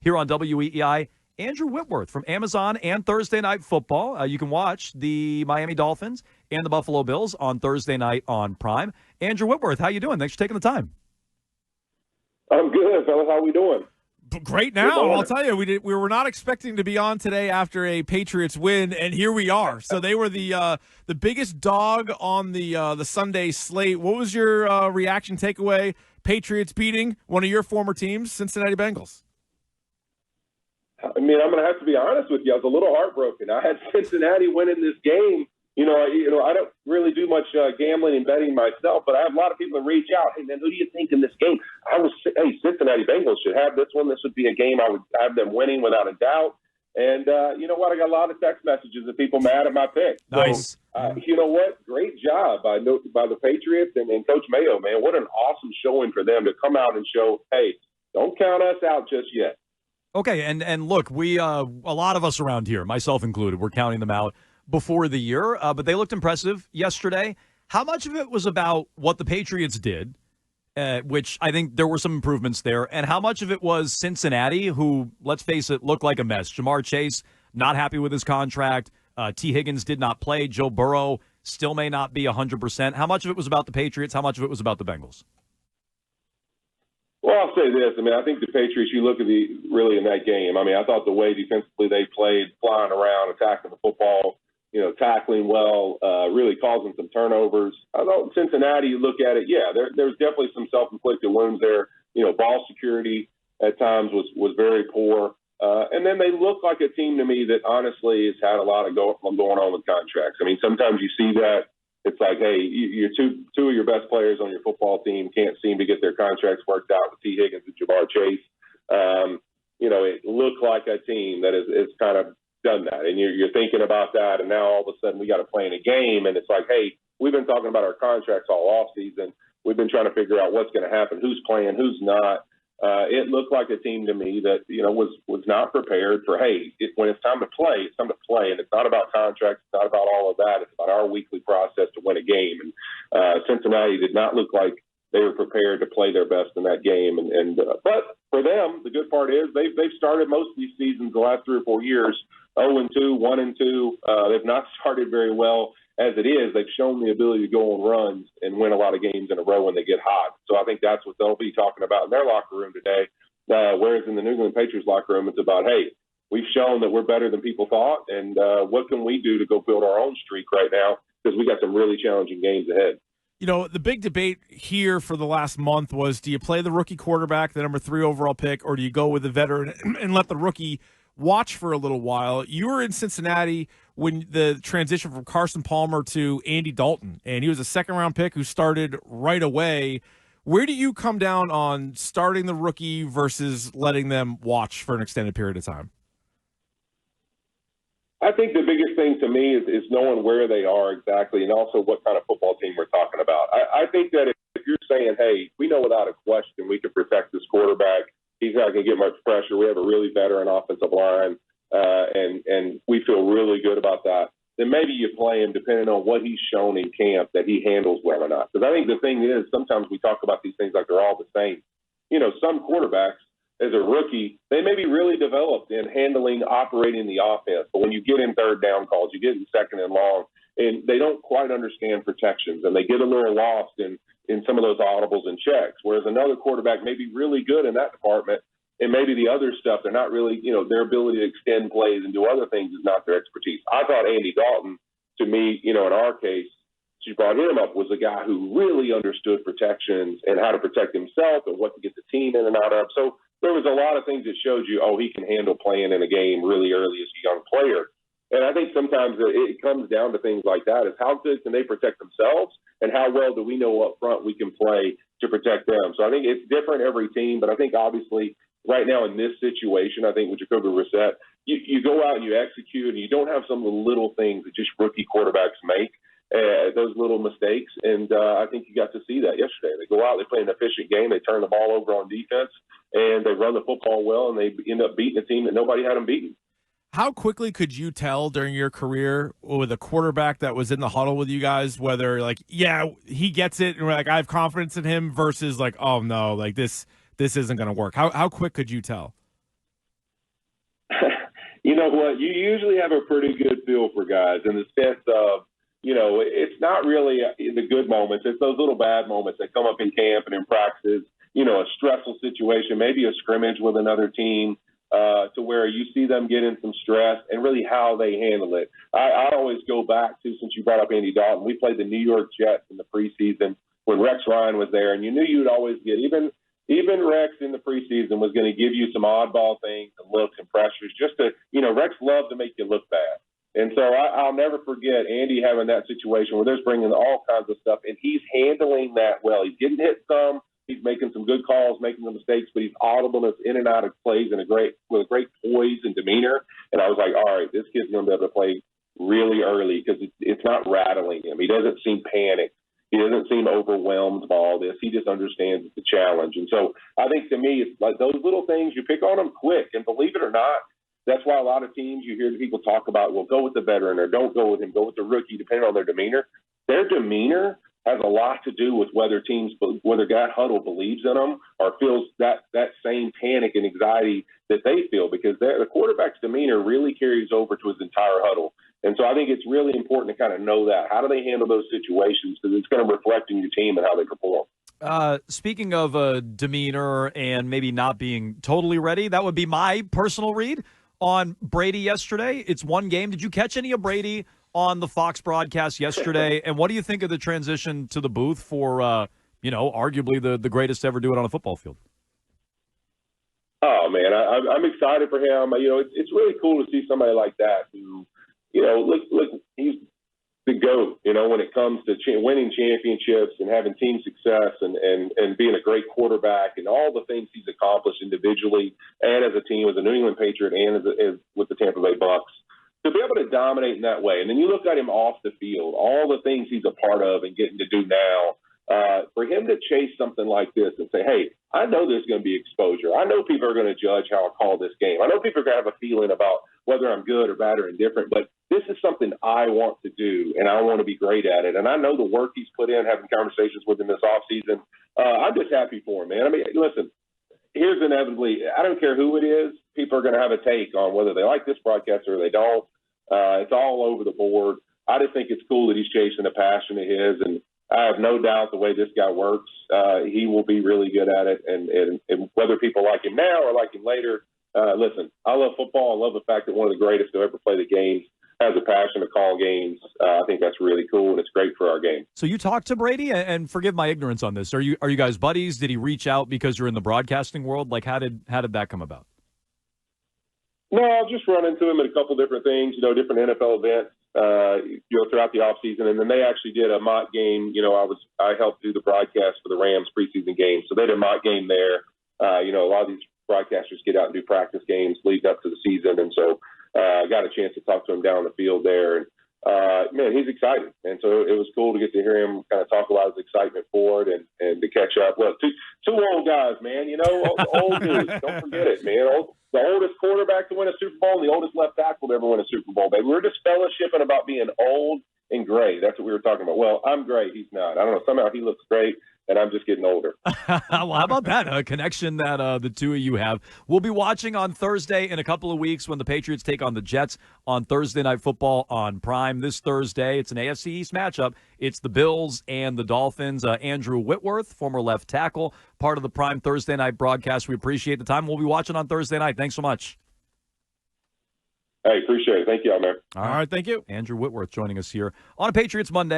here on WEEI. Andrew Whitworth from Amazon and Thursday Night Football. You can watch the Miami Dolphins and the Buffalo Bills on Thursday night on Prime. Andrew Whitworth, how you doing? Thanks for taking the time. I'm good, fellas. How we doing? Great now. I'll tell you, we were not expecting to be on today after a Patriots win, and here we are. So they were the biggest dog on the Sunday slate. What was your reaction, takeaway? Patriots beating one of your former teams, Cincinnati Bengals. I mean, I'm going to have to be honest with you. I was a little heartbroken. I had Cincinnati winning this game. I don't really do much gambling and betting myself, but I have a lot of people that reach out. Hey, man, who do you think in this game? Cincinnati Bengals should have this one. This would be a game I would have them winning without a doubt. And you know what? I got a lot of text messages of people mad at my pick. Nice. So, you know what? Great job by the Patriots and Coach Mayo, man. What an awesome showing for them to come out and show, hey, don't count us out just yet. Okay, and look, we a lot of us around here, myself included, we're counting them out before the year, but they looked impressive yesterday. How much of it was about what the Patriots did, which I think there were some improvements there, and how much of it was Cincinnati, who, let's face it, looked like a mess? Jamar Chase, not happy with his contract. T. Higgins did not play. Joe Burrow still may not be 100%. How much of it was about the Patriots? How much of it was about the Bengals? Well, I'll say this. I mean, I think the Patriots, you look at really in that game, I mean, I thought the way defensively they played, flying around, attacking the football, tackling well, really causing some turnovers. I thought Cincinnati, you look at it, there's definitely some self-inflicted wounds there. Ball security at times was very poor. And then they look like a team to me that honestly has had a lot of going on with contracts. I mean, sometimes you see that. It's like, hey, you're two of your best players on your football team can't seem to get their contracts worked out with T. Higgins and Jamar Chase. It looked like a team that is kind of done that. And you're thinking about that, and now all of a sudden we got to play in a game, and it's like, hey, we've been talking about our contracts all offseason. We've been trying to figure out what's going to happen, who's playing, who's not. It looked like a team to me that, was not prepared for, hey, when it's time to play, it's time to play. And it's not about contracts. It's not about all of that. It's about our weekly process to win a game. And Cincinnati did not look like they were prepared to play their best in that game. But for them, the good part is they've started most of these seasons the last 3 or 4 years 0-2, 1-2. They've not started very well. As it is, they've shown the ability to go on runs and win a lot of games in a row when they get hot. So I think that's what they'll be talking about in their locker room today. Whereas in the New England Patriots locker room, it's about, hey, we've shown that we're better than people thought, and what can we do to go build our own streak right now, because we got some really challenging games ahead. The big debate here for the last month was, do you play the rookie quarterback, the number 3 overall pick, or do you go with the veteran and let the rookie watch for a little while? You were in Cincinnati when the transition from Carson Palmer to Andy Dalton, and he was a second-round pick who started right away. Where do you come down on starting the rookie versus letting them watch for an extended period of time? I think the biggest thing to me is knowing where they are exactly, and also what kind of football team we're talking about. I think that if you're saying, hey, we know without a question we can protect this quarterback, he's not going to get much pressure. We have a really veteran offensive line, and we feel really good about that. Then maybe you play him depending on what he's shown in camp that he handles well or not. Because I think the thing is, sometimes we talk about these things like they're all the same. Some quarterbacks, as a rookie, they may be really developed in operating the offense. But when you get in third down calls, you get in second and long, and they don't quite understand protections, and they get a little lost in some of those audibles and checks. Whereas another quarterback may be really good in that department, and maybe the other stuff, they're not really, their ability to extend plays and do other things is not their expertise. I thought Andy Dalton, to me, in our case, she brought him up, was a guy who really understood protections and how to protect himself and what to get the team in and out of. So there was a lot of things that showed you, he can handle playing in a game really early as a young player. And I think sometimes it comes down to things like that, is how good can they protect themselves and how well do we know up front we can play to protect them. So I think it's different every team, but I think obviously right now in this situation, I think with Jacoby Brissett, you go out and you execute, and you don't have some of the little things that just rookie quarterbacks make, those little mistakes. And I think you got to see that yesterday. They go out, they play an efficient game, they turn the ball over on defense, and they run the football well, and they end up beating a team that nobody had them beaten. How quickly could you tell during your career with a quarterback that was in the huddle with you guys whether, he gets it and we're like, I have confidence in him, versus like, oh no, like this isn't going to work? How quick could you tell? You know what? You usually have a pretty good feel for guys in the sense of, it's not really the good moments. It's those little bad moments that come up in camp and in practice, a stressful situation, maybe a scrimmage with another team, to where you see them get in some stress and really how they handle it. I always go back to, since you brought up Andy Dalton, we played the New York Jets in the preseason when Rex Ryan was there, and you knew you'd always get, even Rex in the preseason was going to give you some oddball things and looks and pressures just to, Rex loved to make you look bad. And so I'll never forget Andy having that situation where there's bringing all kinds of stuff, and he's handling that well. He's getting hit some. He's making some good calls, making some mistakes, but he's audibleness in and out of plays with a great poise and demeanor. And I was like, all right, this kid's going to be able to play really early because it's not rattling him. He doesn't seem panicked. He doesn't seem overwhelmed by all this. He just understands the challenge. And so I think to me, it's like those little things, you pick on them quick. And believe it or not, that's why a lot of teams you hear people talk about, well, go with the veteran or don't go with him, go with the rookie, depending on their demeanor. Their demeanor has a lot to do with whether that huddle believes in them or feels that same panic and anxiety that they feel, because the quarterback's demeanor really carries over to his entire huddle. And so I think it's really important to kind of know that. How do they handle those situations? Because it's going to reflect in your team and how they perform. Speaking of demeanor and maybe not being totally ready, that would be my personal read on Brady yesterday. It's one game. Did you catch any of Brady on the Fox broadcast yesterday? And what do you think of the transition to the booth for, arguably the greatest to ever do it on a football field? Oh, man, I'm excited for him. It's really cool to see somebody like that who, look, he's the GOAT, when it comes to winning championships and having team success and being a great quarterback and all the things he's accomplished individually and as a team, as a New England Patriot and as with the Tampa Bay Bucks. To be able to dominate in that way, and then you look at him off the field, all the things he's a part of and getting to do now, for him to chase something like this and say, hey, I know there's going to be exposure. I know people are going to judge how I call this game. I know people are going to have a feeling about whether I'm good or bad or indifferent, but this is something I want to do, and I want to be great at it. And I know the work he's put in, having conversations with him this offseason. I'm just happy for him, man. I mean, listen, here's inevitably, I don't care who it is, people are going to have a take on whether they like this broadcaster or they don't. It's all over the board. I just think it's cool that he's chasing a passion of his, and I have no doubt the way this guy works, he will be really good at it. And whether people like him now or like him later, listen, I love football. I love the fact that one of the greatest to ever play the game has a passion to call games. I think that's really cool, and it's great for our game. So you talked to Brady, and forgive my ignorance on this. Are you guys buddies? Did he reach out because you're in the broadcasting world? Like, how did that come about? No, I'll just run into him at a couple different things, different NFL events, throughout the offseason. And then they actually did a mock game. I helped do the broadcast for the Rams preseason game. So they did a mock game there. A lot of these broadcasters get out and do practice games leading up to the season. And so I got a chance to talk to him down on the field there. And, man, he's excited. And so it was cool to get to hear him kind of talk about his excitement for it and to catch up. Look, two old guys, man, old dudes. Don't forget it, man. The oldest quarterback to win a Super Bowl and the oldest left tackle to ever win a Super Bowl, baby. We're just fellowshipping about being old and gray. That's what we were talking about. Well, I'm gray. He's not. I don't know. Somehow he looks great, and I'm just getting older. Well, how about that? A connection that the two of you have. We'll be watching on Thursday in a couple of weeks when the Patriots take on the Jets on Thursday Night Football on Prime. This Thursday, it's an AFC East matchup. It's the Bills and the Dolphins. Andrew Whitworth, former left tackle, part of the Prime Thursday night broadcast. We appreciate the time. We'll be watching on Thursday night. Thanks so much. Hey, appreciate it. Thank you, man. All right, thank you. Andrew Whitworth joining us here on a Patriots Monday.